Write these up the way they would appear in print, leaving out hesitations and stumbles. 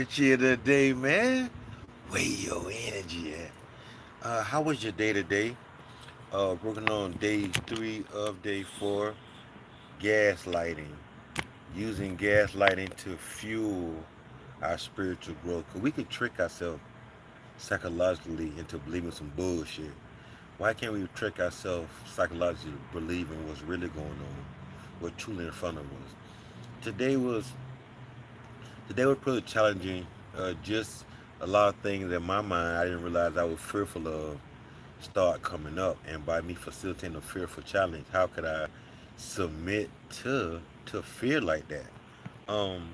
Here today, man. Where your energy at? How was your day today? Working on day 3 of day 4. Gaslighting. Using gaslighting to fuel our spiritual growth. Cause we could trick ourselves psychologically into believing some bullshit. Why can't we trick ourselves psychologically believing what's really going on, what's truly in front of us? Today was Today was pretty challenging. Just a lot of things in my mind I didn't realize I was fearful of start coming up, and by me facilitating a fearful challenge, how could I submit to fear like that? Um,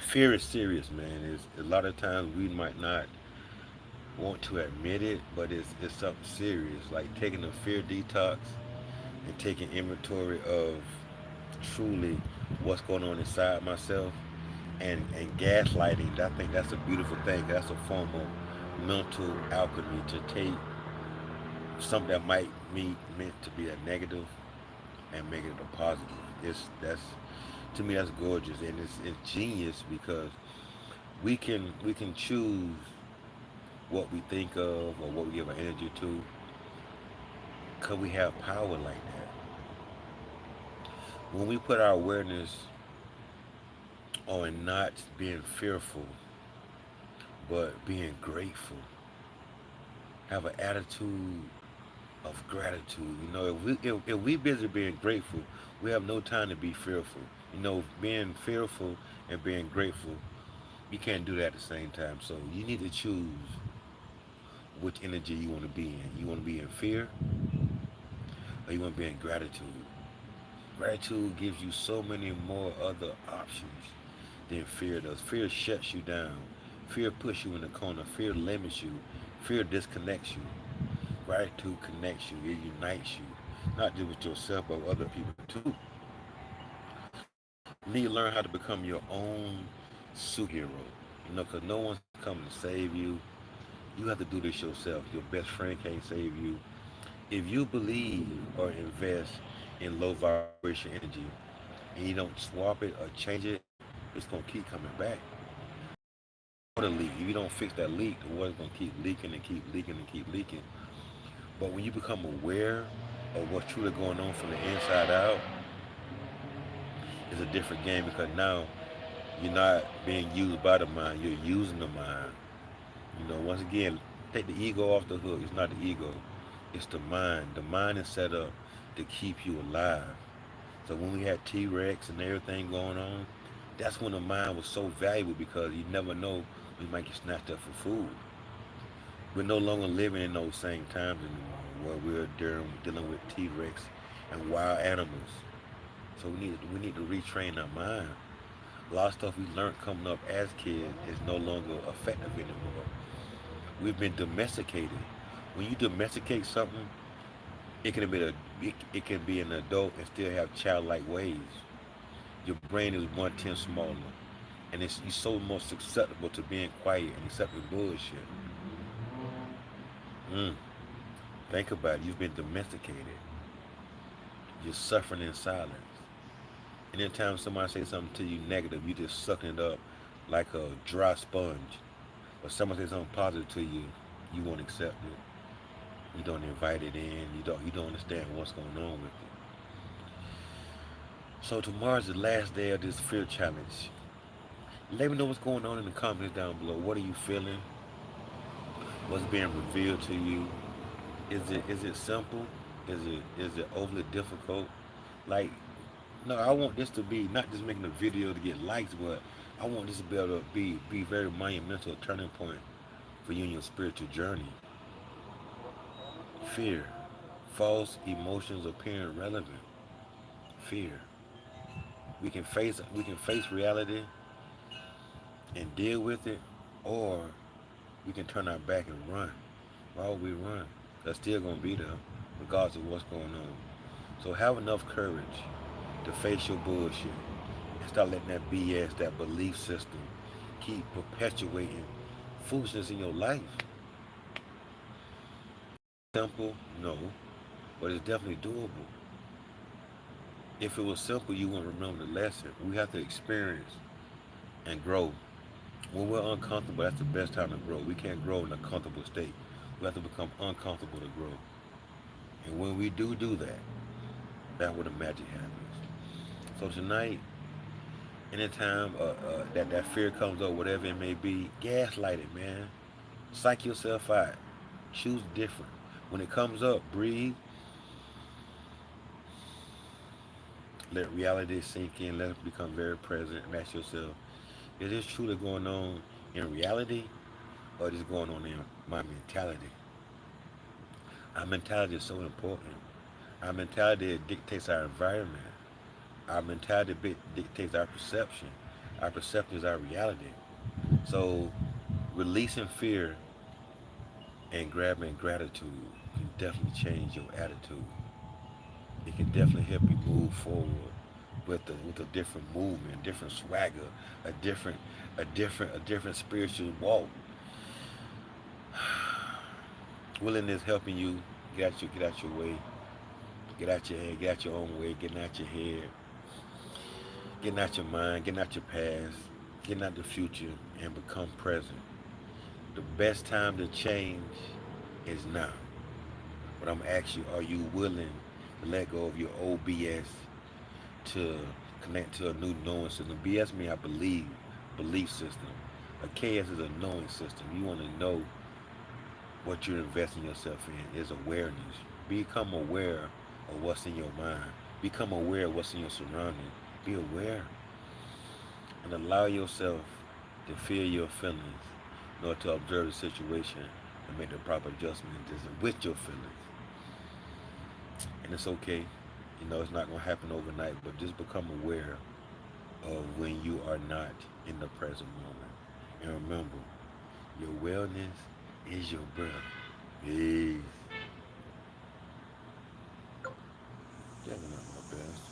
Fear is serious, man. Is a lot of times we might not want to admit it, but it's something serious. Like taking a fear detox and taking inventory of truly what's going on inside myself and gaslighting. I think that's a beautiful thing. That's a form of mental alchemy to take something that might be meant to be a negative and make it a positive. That's to me that's gorgeous, and it's genius because we can choose what we think of or what we give our energy to, cause we have power like that. When we put our awareness on not being fearful but being grateful, have an attitude of gratitude. You know, if we busy being grateful, we have no time to be fearful. You know, being fearful and being grateful, you can't do that at the same time. So you need to choose which energy you want to be in. You want to be in fear, or you want to be in gratitude. Gratitude gives you so many more other options than fear does. Fear shuts you down. Fear pushes you in the corner. Fear limits you. Fear disconnects you. Gratitude connects you. It unites you, not just with yourself, but with other people too. You need to learn how to become your own superhero. You know, because no one's coming to save you. You have to do this yourself. Your best friend can't save you. If you believe or invest in low vibration energy and you don't swap it or change it, it's going to keep coming back. Water leak. If you don't fix that leak, the water's going to keep leaking and keep leaking and keep leaking. But when you become aware of what's truly going on from the inside out, it's a different game because now you're not being used by the mind, you're using the mind. You know, once again, take the ego off the hook. It's not the ego, it's the mind. The mind is set up to keep you alive. So when we had T.Rex and everything going on, that's when the mind was so valuable because you never know we might get snatched up for food. We're no longer living in those same times anymore where we're dealing with T-Rex and wild animals. So we need to retrain our mind. A lot of stuff we learned coming up as kids is no longer effective anymore. We've been domesticated. When you domesticate something, it can be an adult and still have childlike ways. Your brain is 1/10 smaller, and you're so more susceptible to being quiet and accepting bullshit. Mm. Think about it. You've been domesticated. You're suffering in silence. Anytime somebody says something to you negative, you just sucking it up like a dry sponge. But someone says something positive to you, you won't accept it. You don't invite it in. You don't understand what's going on with it. So tomorrow's the last day of this fear challenge. Let me know what's going on in the comments down below. What are you feeling? What's being revealed to you? Is it simple? Is it overly difficult? Like, no, I want this to be not just making a video to get likes, but I want this to be able to be very monumental turning point for you in your spiritual journey. Fear. False emotions appearing relevant. Fear. We can face reality and deal with it, or we can turn our back and run. Why would we run? That's still gonna be there, regardless of what's going on. So have enough courage to face your bullshit and start letting that BS, that belief system, keep perpetuating foolishness in your life. Simple? No, but it's definitely doable. If it was simple, you wouldn't remember the lesson. We have to experience and grow. When we're uncomfortable, that's the best time to grow. We can't grow in a comfortable state. We have to become uncomfortable to grow. And when we do that, that's where the magic happens. So tonight, anytime that fear comes up, whatever it may be, gaslight it, man. Psych yourself out. Choose different. When it comes up, breathe. Let reality sink in. Let it become very present. And ask yourself, is this truly going on in reality, or is this going on in my mentality? Our mentality is so important. Our mentality dictates our environment. Our mentality dictates our perception. Our perception is our reality. So releasing fear and grabbing gratitude can definitely change your attitude. It can definitely help you move forward with a different movement, different swagger, a different a different spiritual walk. Willingness helping you get out your way, get out your head, get out your own way, getting out your head, getting out your mind, getting out your past, getting out the future, and become present. The best time to change is now. But I'm asking you, are you willing to let go of your old BS to connect to a new knowing system? BS means I belief system. A KS is a knowing system. You want to know what you're investing yourself in is awareness. Become aware of what's in your mind. Become aware of what's in your surroundings. Be aware and allow yourself to feel your feelings, nor to observe the situation and make the proper adjustment with your feelings. And it's okay. It's not going to happen overnight, but just become aware of when you are not in the present moment. And remember, your wellness is your breath. Peace. That was not my best.